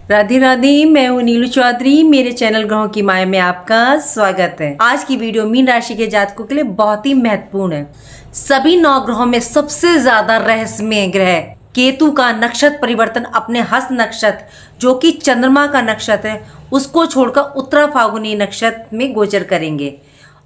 राधे राधे, मैं हूँ नीलू चौधरी। मेरे चैनल ग्रहों की माया में आपका स्वागत है। आज की वीडियो मीन राशि के जातकों के लिए बहुत ही महत्वपूर्ण है। सभी 9 ग्रहों में सबसे ज्यादा रहस्यमय ग्रह केतु का नक्षत्र परिवर्तन अपने हस्त नक्षत्र जो कि चंद्रमा का नक्षत्र है उसको छोड़कर उत्तरा फाल्गुनी नक्षत्र में गोचर करेंगे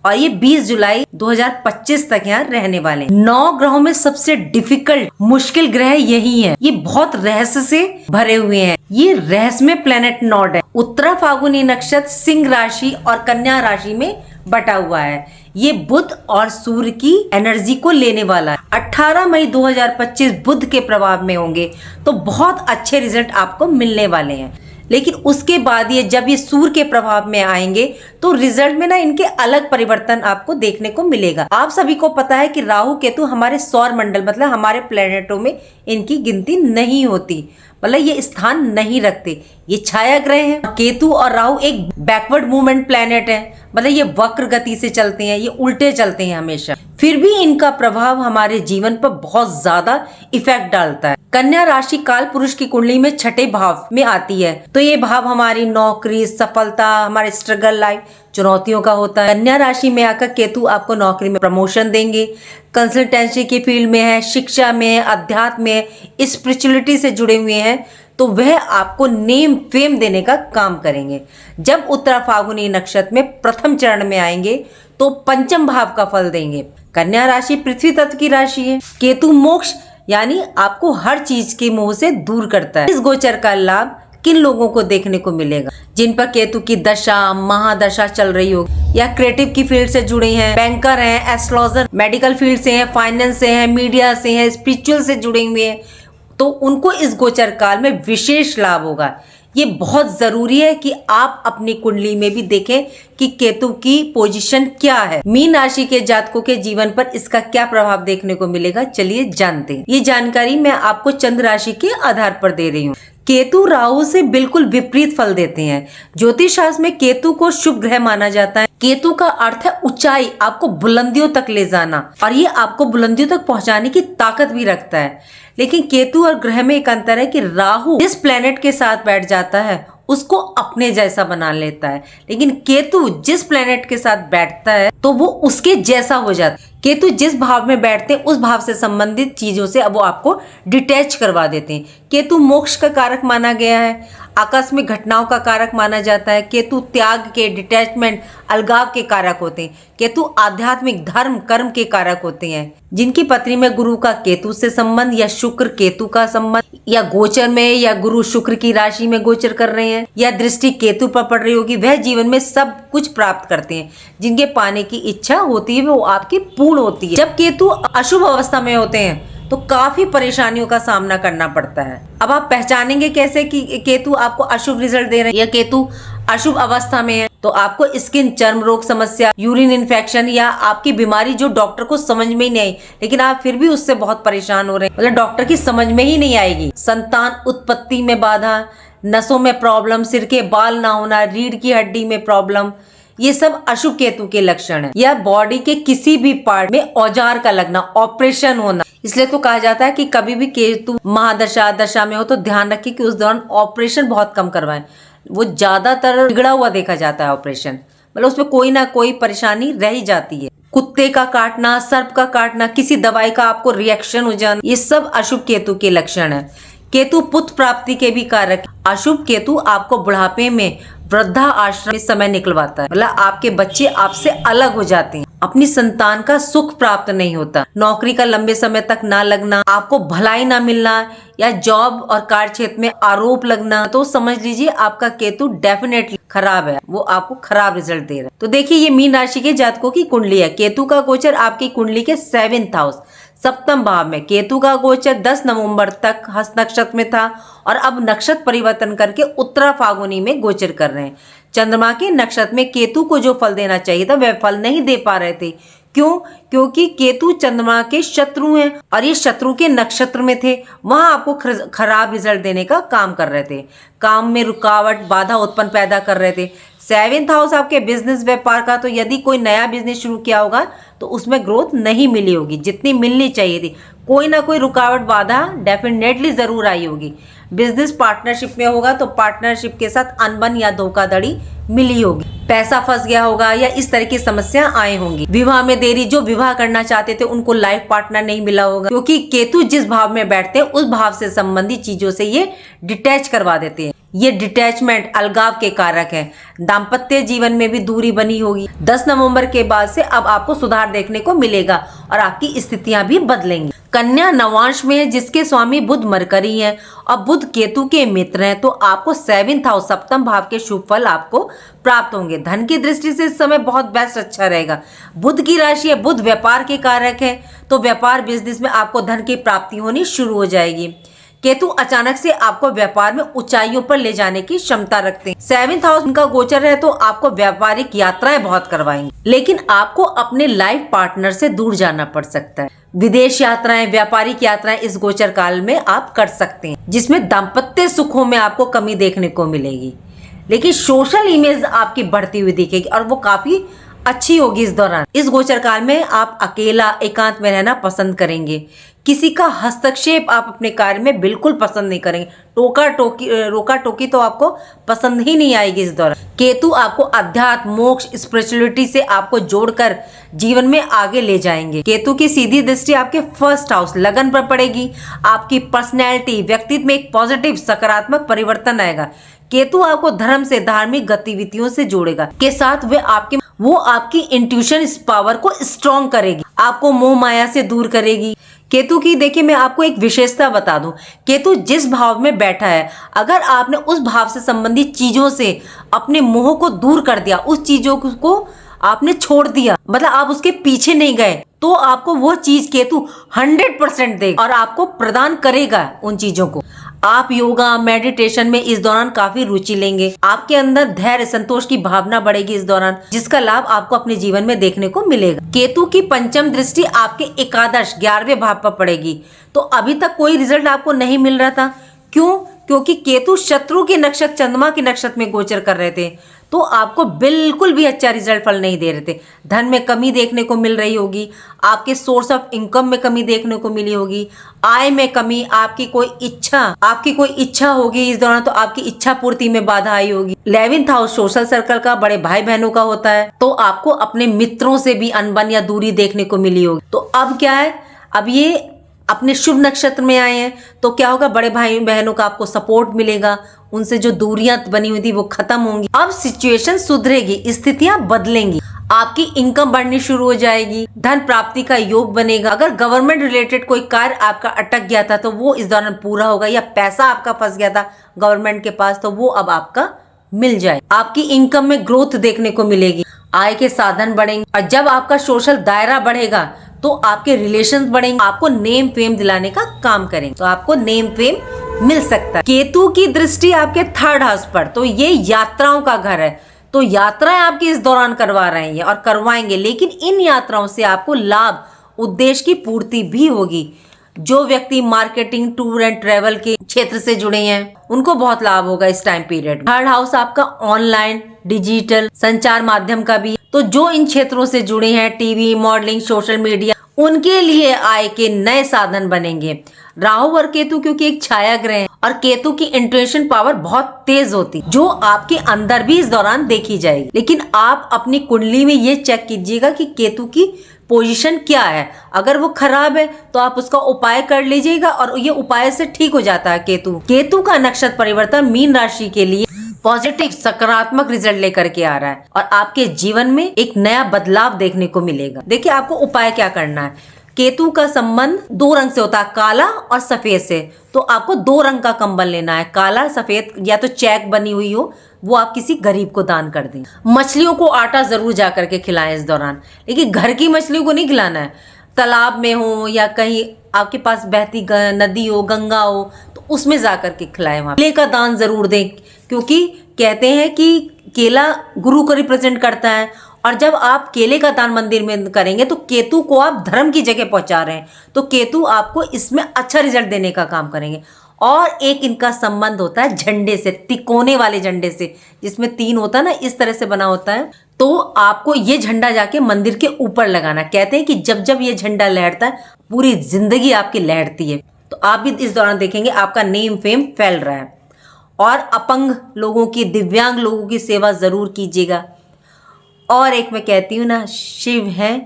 और ये 20 जुलाई 2025 तक यहाँ रहने वाले हैं। 9 ग्रहों में सबसे डिफिकल्ट मुश्किल ग्रह यही है। ये बहुत रहस्य से भरे हुए हैं। ये रहस्यमय प्लेनेट नोड है। उत्तरा फाल्गुनी नक्षत्र सिंह राशि और कन्या राशि में बटा हुआ है। ये बुध और सूर्य की एनर्जी को लेने वाला है। 18 मई 2025 बुध के प्रभाव में होंगे तो बहुत अच्छे रिजल्ट आपको मिलने वाले हैं। लेकिन उसके बाद जब ये सूर्य के प्रभाव में आएंगे तो रिजल्ट में ना इनके अलग परिवर्तन आपको देखने को मिलेगा। आप सभी को पता है कि राहु केतु हमारे सौर मंडल मतलब हमारे प्लेनेटों में इनकी गिनती नहीं होती, मतलब ये स्थान नहीं रखते। ये छाया ग्रह हैं। केतु और राहु एक बैकवर्ड मूवमेंट प्लेनेट है, मतलब ये वक्र गति से चलते हैं, ये उल्टे चलते हैं हमेशा। फिर भी इनका प्रभाव हमारे जीवन पर बहुत ज्यादा इफेक्ट डालता है। कन्या राशि काल पुरुष की कुंडली में छठे भाव में आती है तो ये भाव हमारी नौकरी, सफलता, हमारे स्ट्रगल लाइफ, चुनौतियों का होता है। कन्या राशि में आकर केतु आपको नौकरी में प्रमोशन देंगे, कंसल्टेंसी की फील्ड में है, शिक्षा में है, अध्यात्म में है, स्पिरिचुअलिटी से जुड़े हुए हैं तो वह आपको नेम फेम देने का काम करेंगे। जब उत्तरा फाल्गुनी नक्षत्र में प्रथम चरण में आएंगे तो पंचम भाव का फल देंगे। कन्या राशि पृथ्वी तत्व की राशि है। केतु मोक्ष यानी आपको हर चीज के मोह से दूर करता है। इस गोचर का लाभ किन लोगों को देखने को मिलेगा? जिन पर केतु की दशा महादशा चल रही हो या क्रिएटिव की फील्ड से जुड़े हैं, बैंकर हैं, एस्ट्रोलॉजर, मेडिकल फील्ड से हैं, फाइनेंस से हैं, मीडिया से हैं, स्पिरिचुअल से जुड़े हुए हैं, तो उनको इस गोचर काल में विशेष लाभ होगा। ये बहुत जरूरी है कि आप अपनी कुंडली में भी देखें कि केतु की पोजीशन क्या है। मीन राशि के जातकों के जीवन पर इसका क्या प्रभाव देखने को मिलेगा, चलिए जानते हैं। ये जानकारी मैं आपको चंद्र राशि के आधार पर दे रही हूँ। केतु राहु से बिल्कुल विपरीत फल देते हैं। ज्योतिष शास्त्र में केतु को शुभ ग्रह माना जाता है। केतु का अर्थ है ऊंचाई, आपको बुलंदियों तक ले जाना, और ये आपको बुलंदियों तक पहुंचाने की ताकत भी रखता है। लेकिन केतु और ग्रह में एक अंतर है कि राहु जिस प्लेनेट के साथ बैठ जाता है उसको अपने जैसा बना लेता है, लेकिन केतु जिस प्लेनेट के साथ बैठता है तो वो उसके जैसा हो जाता है। केतु जिस भाव में बैठते हैं उस भाव से संबंधित चीजों से अब वो आपको डिटैच करवा देते हैं। केतु मोक्ष का कारक माना गया है, आकस्मिक घटनाओं का कारक माना जाता है। केतु त्याग के, डिटैचमेंट, अलगाव के कारक होते हैं। केतु आध्यात्मिक धर्म कर्म के कारक होते हैं। जिनकी पत्री में गुरु का केतु से संबंध या शुक्र केतु का संबंध या गोचर में या गुरु शुक्र की राशि में गोचर कर रहे हैं या दृष्टि केतु पर पड़ रही होगी, वह जीवन में सब कुछ प्राप्त करते हैं। जिनके पाने की इच्छा होती है वो आपकी पूर्ण होती है। जब केतु अशुभ अवस्था में होते हैं तो काफी परेशानियों का सामना करना पड़ता है। अब आप पहचानेंगे कैसे कि केतु आपको अशुभ रिजल्ट दे रहे हैं या केतु अशुभ अवस्था में है? तो आपको स्किन, चर्म रोग समस्या, यूरिन इन्फेक्शन या आपकी बीमारी जो डॉक्टर को समझ में ही नहीं आई लेकिन आप फिर भी उससे बहुत परेशान हो रहे हैं, मतलब डॉक्टर की समझ में ही नहीं आएगी। संतान उत्पत्ति में बाधा, नसों में प्रॉब्लम, सिर के बाल ना होना, रीढ़ की हड्डी में प्रॉब्लम, ये सब अशुभ केतु के लक्षण है। या बॉडी के किसी भी पार्ट में औजार का लगना, ऑपरेशन होना। इसलिए तो कहा जाता है कि कभी भी केतु महादशा दशा में हो तो ध्यान रखिए कि उस दौरान ऑपरेशन बहुत कम करवाएं। वो ज्यादातर बिगड़ा हुआ देखा जाता है ऑपरेशन, मतलब उसमें कोई ना कोई परेशानी रह ही जाती है। कुत्ते का काटना, सर्प का काटना, किसी दवाई का आपको रिएक्शन हो जाना, ये सब अशुभ केतु के लक्षण है। केतु पुत्र प्राप्ति के भी कारक। अशुभ केतु आपको बुढ़ापे में वृद्धा आश्रम में समय निकलवाता है, मतलब आपके बच्चे आपसे अलग हो जाते हैं। अपनी संतान का सुख प्राप्त नहीं होता, नौकरी का लंबे समय तक ना लगना, आपको भलाई ना मिलना या जॉब और कार्य क्षेत्र में आरोप लगना, तो समझ लीजिए आपका केतु डेफिनेटली खराब है, वो आपको खराब रिजल्ट दे रहा है। तो देखिए ये मीन राशि के जातकों की कुंडली है। केतु का गोचर आपकी कुंडली के 7th हाउस सप्तम भाव में। केतु का गोचर 10 नवंबर तक हस्त नक्षत्र में था और अब नक्षत्र परिवर्तन करके उत्तरा फाल्गुनी में गोचर कर रहे हैं। चंद्रमा के नक्षत्र में केतु को जो फल देना चाहिए था वह फल नहीं दे पा रहे थे। क्यों? क्योंकि केतु चंद्रमा के शत्रु हैं और ये शत्रु के नक्षत्र में थे, वहां आपको खराब रिजल्ट देने का काम कर रहे थे। काम में रुकावट, बाधा उत्पन्न पैदा कर रहे थे। 7th हाउस आपके बिजनेस व्यापार का, तो यदि कोई नया बिजनेस शुरू किया होगा तो उसमें ग्रोथ नहीं मिली होगी जितनी मिलनी चाहिए थी। कोई ना कोई रुकावट, बाधा डेफिनेटली जरूर आई होगी। बिजनेस पार्टनरशिप में होगा तो पार्टनरशिप के साथ अनबन या धोखाधड़ी मिली होगी, पैसा फंस गया होगा या इस तरह की समस्या आए होंगी। विवाह में देरी, जो विवाह करना चाहते थे उनको लाइफ पार्टनर नहीं मिला होगा, क्योंकि केतु जिस भाव में बैठते हैं उस भाव से संबंधित चीजों से ये डिटैच करवा देते हैं। ये डिटैचमेंट अलगाव के कारक है। दाम्पत्य जीवन में भी दूरी बनी होगी। 10 नवंबर के बाद से अब आपको सुधार देखने को मिलेगा और आपकी स्थितियां भी बदलेंगी। कन्या नवांश में है जिसके स्वामी बुध मरकरी हैं और बुध केतु के मित्र हैं, तो आपको 7th हाउस सप्तम भाव के शुभ फल आपको प्राप्त होंगे। धन की दृष्टि से इस समय बहुत बेस्ट अच्छा रहेगा। बुध की राशि है, बुध व्यापार के कारक है, तो व्यापार बिजनेस में आपको धन की प्राप्ति होनी शुरू हो जाएगी। केतु अचानक से आपको व्यापार में ऊंचाइयों पर ले जाने की क्षमता रखते हैं। 7th हाउस उनका गोचर है तो आपको व्यापारिक यात्राएं बहुत करवाएंगे, लेकिन आपको अपने लाइफ पार्टनर से दूर जाना पड़ सकता है। विदेश यात्राएं, व्यापारिक यात्राएं इस गोचर काल में आप कर सकते हैं, जिसमें दाम्पत्य सुखों में आपको कमी देखने को मिलेगी, लेकिन सोशल इमेज आपकी बढ़ती हुई दिखेगी और वो काफी अच्छी होगी। इस दौरान इस गोचर काल में आप अकेला एकांत में रहना पसंद करेंगे। किसी का हस्तक्षेप आप अपने कार्य में बिल्कुल पसंद नहीं करेंगे। रोका टोकी तो आपको पसंद ही नहीं आएगी इस दौरान। केतु आपको अध्यात्म, मोक्ष, स्पिरिचुअलिटी से आपको जोड़कर जीवन में आगे ले जाएंगे। केतु की सीधी दृष्टि आपके 1st हाउस लगन पर पड़ेगी। आपकी पर्सनैलिटी, व्यक्तित्व में एक पॉजिटिव सकारात्मक परिवर्तन आएगा। केतु आपको धर्म से, धार्मिक गतिविधियों से जोड़ेगा, के साथ वो आपकी इंट्यूशन पावर को स्ट्रॉन्ग करेगी, आपको मोह माया से दूर करेगी। केतु की देखिए मैं आपको एक विशेषता बता दूं, केतु जिस भाव में बैठा है, अगर आपने उस भाव से संबंधित चीजों से अपने मोह को दूर कर दिया, उस चीजों को आपने छोड़ दिया, मतलब आप उसके पीछे नहीं गए, तो आपको वो चीज केतु 100% देगा और आपको प्रदान करेगा उन चीजों को। आप योगा, मेडिटेशन में इस दौरान काफी रुचि लेंगे। आपके अंदर धैर्य, संतोष की भावना बढ़ेगी इस दौरान, जिसका लाभ आपको अपने जीवन में देखने को मिलेगा। केतु की पंचम दृष्टि आपके एकादश 11वें भाव पर पड़ेगी, तो अभी तक कोई रिजल्ट आपको नहीं मिल रहा था। क्यों? क्योंकि केतु शत्रु के नक्षत्र, चंद्रमा के नक्षत्र में गोचर कर रहे थे, तो आपको बिल्कुल भी अच्छा रिजल्ट फल नहीं दे रहे थे। धन में कमी देखने को मिल रही होगी, आपके सोर्स ऑफ इनकम में कमी देखने को मिली होगी, आय में कमी, आपकी कोई इच्छा होगी इस दौरान, तो आपकी इच्छा पूर्ति में बाधा आई होगी। 11th हाउस सोशल सर्कल का, बड़े भाई बहनों का होता है, तो आपको अपने मित्रों से भी अनबन या दूरी देखने को मिली होगी। तो अब क्या है, अब ये अपने शुभ नक्षत्र में आए हैं, तो क्या होगा, बड़े भाई बहनों का आपको सपोर्ट मिलेगा, उनसे जो दूरियां बनी हुई थी वो खत्म होंगी। अब सिचुएशन सुधरेगी, स्थितियां बदलेंगी, आपकी इनकम बढ़नी शुरू हो जाएगी, धन प्राप्ति का योग बनेगा। अगर गवर्नमेंट रिलेटेड कोई कार्य आपका अटक गया था तो वो इस दौरान पूरा होगा, या पैसा आपका फंस गया था गवर्नमेंट के पास तो वो अब आपका मिल जाए। आपकी इनकम में ग्रोथ देखने को मिलेगी, आय के साधन बढ़ेंगे, और जब आपका सोशल दायरा बढ़ेगा तो आपके रिलेशंस बढ़ेंगे, आपको नेम फेम दिलाने का काम करेंगे, तो आपको नेम फेम मिल सकता है। केतु की दृष्टि आपके 3rd हाउस पर, तो ये यात्राओं का घर है, तो यात्राएं आपकी इस दौरान करवा रहे हैं और करवाएंगे, लेकिन इन यात्राओं से आपको लाभ, उद्देश्य की पूर्ति भी होगी। जो व्यक्ति मार्केटिंग, टूर एंड ट्रेवल के क्षेत्र से जुड़े हैं उनको बहुत लाभ होगा इस टाइम पीरियड। 3rd हाउस आपका ऑनलाइन, डिजिटल संचार माध्यम का भी, तो जो इन क्षेत्रों से जुड़े हैं, टीवी, मॉडलिंग, सोशल मीडिया, उनके लिए आय के नए साधन बनेंगे। राहु और केतु क्योंकि एक छाया ग्रह है और केतु की इंट्यूशन पावर बहुत तेज होती, जो आपके अंदर भी इस दौरान देखी जाएगी। लेकिन आप अपनी कुंडली में ये चेक कीजिएगा कि केतु की पोजीशन क्या है। अगर वो खराब है तो आप उसका उपाय कर लीजिएगा और ये उपाय से ठीक हो जाता है। केतु का नक्षत्र परिवर्तन मीन राशि के लिए पॉजिटिव, सकारात्मक रिजल्ट लेकर के आ रहा है और आपके जीवन में एक नया बदलाव देखने को मिलेगा। देखिए आपको उपाय क्या करना है। केतु का संबंध 2 रंग से होता है, काला और सफेद से, तो आपको 2 रंग का कंबल लेना है, काला सफेद, या तो चेक बनी हुई हो वो आप किसी गरीब को दान कर दें। मछलियों को आटा जरूर जा करके खिलाएं इस दौरान, लेकिन घर की मछलियों को नहीं खिलाना है। तालाब में हो या कहीं आपके पास बहती नदी हो, गंगा हो, तो उसमें जा करके खिलाएं। वहां केले का दान जरूर दें, क्योंकि कहते हैं कि केला गुरु को रिप्रेजेंट करता है, और जब आप केले का दान मंदिर में करेंगे तो केतु को आप धर्म की जगह पहुंचा रहे हैं, तो केतु आपको इसमें अच्छा रिजल्ट देने का काम करेंगे। और एक इनका संबंध होता है झंडे से, तिकोने वाले झंडे से, जिसमें 3 होता है ना, इस तरह से बना होता है, तो आपको ये झंडा जाके मंदिर के ऊपर लगाना। कहते हैं कि जब जब ये झंडा लहरता है पूरी जिंदगी आपकी लहरती है। तो आप भी इस दौरान देखेंगे आपका नेम फेम फैल रहा है। और अपंग लोगों की, दिव्यांग लोगों की सेवा ज़रूर कीजिएगा। और एक मैं कहती हूँ ना, शिव है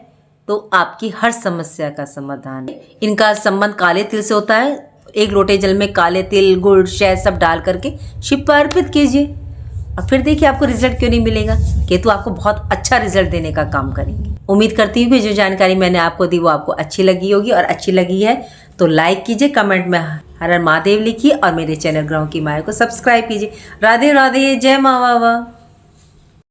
तो आपकी हर समस्या का समाधान है। इनका संबंध काले तिल से होता है। एक लोटे जल में काले तिल, गुड़, शहद सब डाल करके शिव पर अर्पित कीजिए और फिर देखिए आपको रिजल्ट क्यों नहीं मिलेगा। केतु आपको बहुत अच्छा रिजल्ट देने का काम करेंगे। उम्मीद करती हूँ कि जो जानकारी मैंने आपको दी वो आपको अच्छी लगी होगी, और अच्छी लगी है तो लाइक कीजिए, कमेंट में हर हर महादेव लिखिए और मेरे चैनल ग्रहों की माया को सब्सक्राइब कीजिए। राधे राधे, जय माँ बाबा।